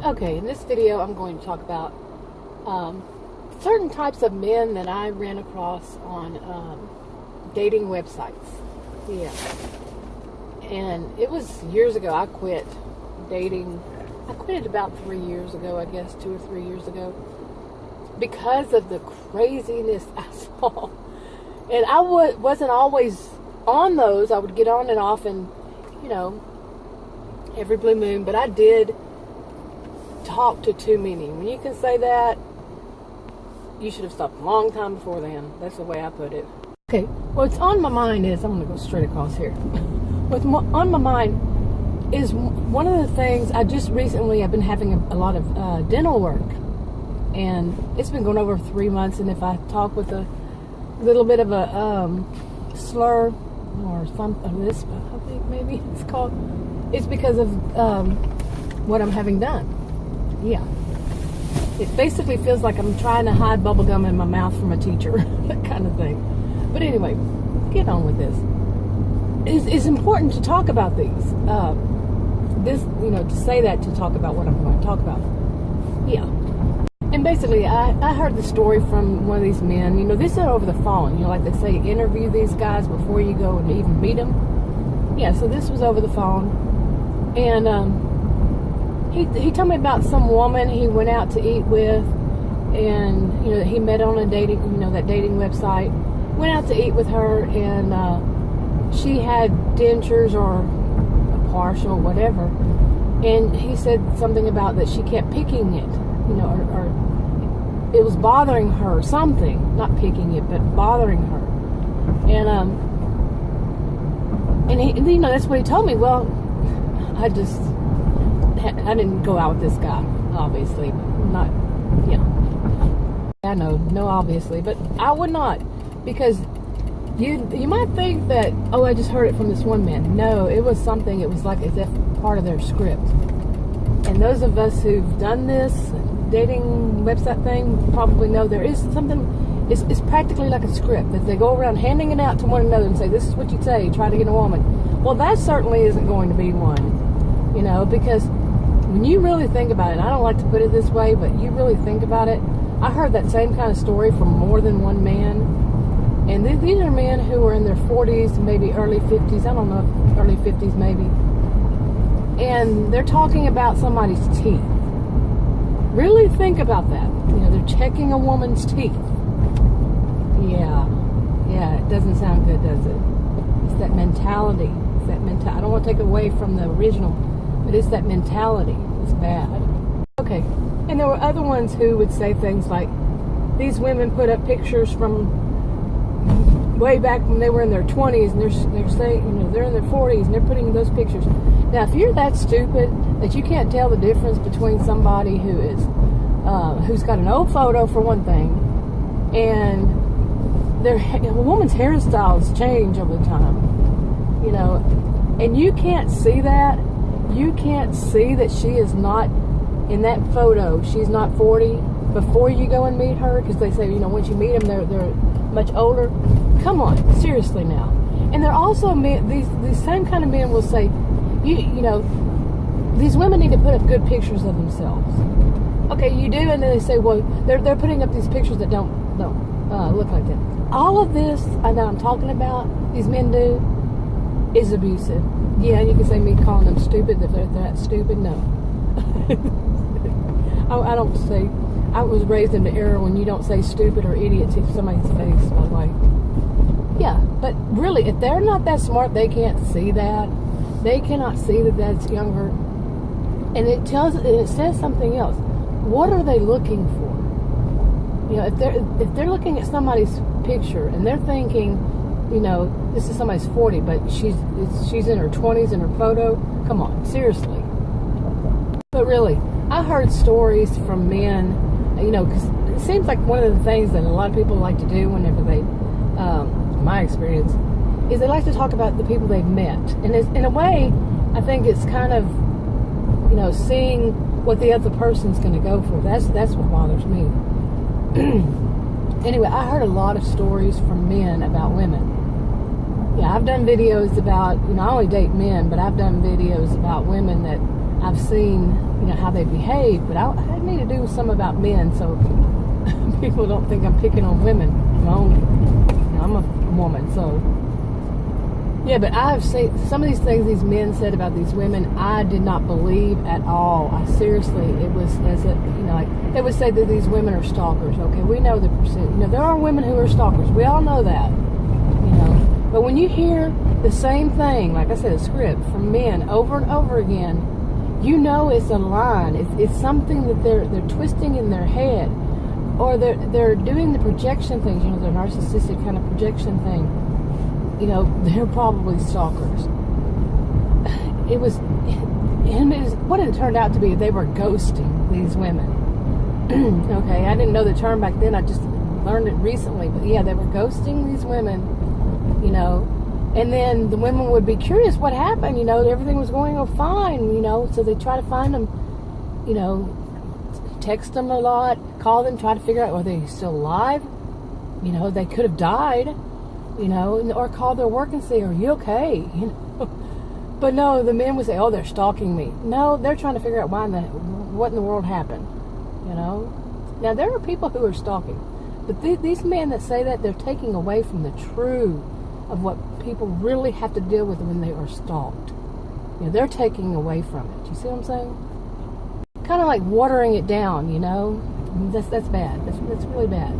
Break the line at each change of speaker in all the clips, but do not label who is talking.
Okay, in this video I'm going to talk about certain types of men that I ran across on dating websites. Yeah. And it was years ago. I quit dating. I quit it about 3 years ago, I guess, 2 or 3 years ago, because of the craziness I saw. And I wasn't always on those. I would get on and off, and, you know, every blue moon. But I did talk to too many. When you can say that, you should have stopped a long time before then. That's the way I put it. Okay, what's on my mind is, I'm going to go straight across here. What's on my mind is one of the things, I've been having a lot of dental work. And it's been going over 3 months, and if I talk with a little bit of a slur or something, lisp, I think maybe it's called, it's because of what I'm having done. Yeah. It basically feels like I'm trying to hide bubble gum in my mouth from a teacher, that kind of thing. But anyway, get on with this. It's important to talk about these. To say that, to talk about what I'm going to talk about. Yeah. And basically, I heard the story from one of these men. You know, this is over the phone. You know, like they say, interview these guys before you go and even meet them. Yeah, so this was over the phone. And he told me about some woman he went out to eat with. And, you know, he met on a dating, that dating website. Went out to eat with her, and she had dentures or a partial, whatever. And he said something about that she kept picking it. Or it was bothering her, something, not picking it, but bothering her. And he, that's what he told me. Well, I didn't go out with this guy, obviously, but I know, no, obviously, but I would not, because you might think that, oh, I just heard it from this one man. No, it was something, it was like as if part of their script. And those of us who've done this dating website thing probably know there is something, it's practically like a script that they go around handing it out to one another and say, this is what you say, try to get a woman. Well, that certainly isn't going to be one, because when you really think about it, I don't like to put it this way, but you really think about it, I heard that same kind of story from more than one man. And these are men who are in their 40s, maybe early 50s, I don't know, early 50s maybe. And they're talking about somebody's teeth. Really think about that. They're checking a woman's teeth. Yeah, it doesn't sound good, does it? It's that mentality. I don't want to take away from the original, but it's that mentality. It's bad. Okay, and there were other ones who would say things like, these women put up pictures from way back when they were in their 20s, and they're saying, they're in their 40s, and they're putting those pictures. Now, if you're that stupid that you can't tell the difference between somebody who is who's got an old photo, for one thing, and a woman's hairstyles change over time, and you can't see that. You can't see that she is not in that photo. She's not 40 before you go and meet her, because they say, once you meet them, they're much older. Come on, seriously now. And they're also men, these same kind of men will say, these women need to put up good pictures of themselves. Okay, you do, and then they say, well, they're putting up these pictures that don't look like that. All of this that I'm talking about, these men do, is abusive. Yeah, you can say me calling them stupid if they're that stupid. No. I don't say. I was raised in the era when you don't say stupid or idiot to somebody's face, by the way. Yeah, but really, if they're not that smart, they can't see that. They cannot see that that's younger. And it says something else. What are they looking for? If they're looking at somebody's picture and they're thinking, this is somebody's 40, but she's in her 20s in her photo. Come on, seriously. But really, I heard stories from men, because it seems like one of the things that a lot of people like to do whenever they, my experience, is they like to talk about the people they've met. And in a way, I think it's kind of, seeing what the other person's going to go for. That's what bothers me. Anyway, I heard a lot of stories from men about women. Yeah, I've done videos about, I only date men, but I've done videos about women that I've seen, how they behave, but I need to do some about men so people don't think I'm picking on women. I'm a woman, so yeah. But I have seen some of these things these men said about these women. I did not believe at all. Seriously, it was as if like they would say that these women are stalkers. Okay, we know the percent. There are women who are stalkers. We all know that. But when you hear the same thing, like I said, a script from men over and over again, it's a line. It's something that they're twisting in their head, or they're doing the projection things. The narcissistic kind of projection thing. They're probably stalkers. What it turned out to be. They were ghosting these women. Okay, I didn't know the term back then. I just learned it recently. But yeah, they were ghosting these women. And then the women would be curious what happened, everything was going on fine, so they try to find them, text them a lot, call them, try to figure out, are they still alive? They could have died, or call their work and say, are you okay? But no, the men would say, oh, they're stalking me. No, they're trying to figure out what in the world happened, Now, there are people who are stalking, but these men that say that, they're taking away from the truth of what people really have to deal with when they are stalked. They're taking away from it. You see what I'm saying? Kind of like watering it down, That's bad. That's really bad.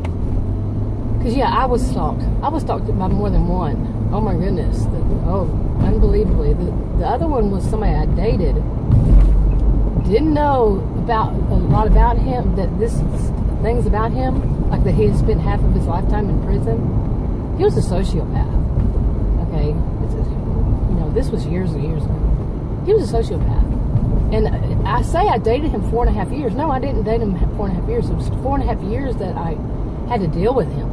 Because, yeah, I was stalked. I was stalked by more than one. Oh, my goodness. Unbelievably. The other one was somebody I dated. Didn't know a lot about him, things about him, like that he had spent half of his lifetime in prison. He was a sociopath. Okay, this was years and years ago. He was a sociopath, and I say I dated him 4.5 years. No, I didn't date him 4.5 years. It was 4.5 years that I had to deal with him.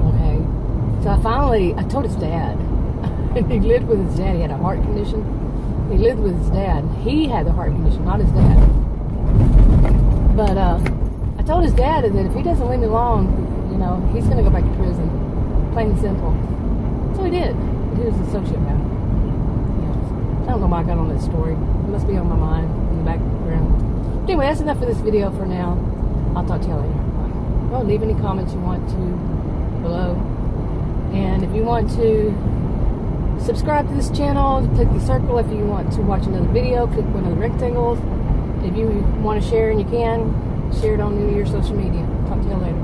Okay, so I told his dad, and he lived with his dad. He had a heart condition. He lived with his dad. He had the heart condition, not his dad. But I told his dad that if he doesn't leave me alone, he's going to go back to prison. Plain and simple. So he did. He was a sociopath. I don't know why I got on that story. It must be on my mind in the background. Anyway, that's enough for this video for now. I'll talk to you later. Bye. Well, leave any comments you want to below. And if you want to subscribe to this channel, click the circle. If you want to watch another video, click one of the rectangles. If you want to share and you can, share it on your social media. Talk to you later.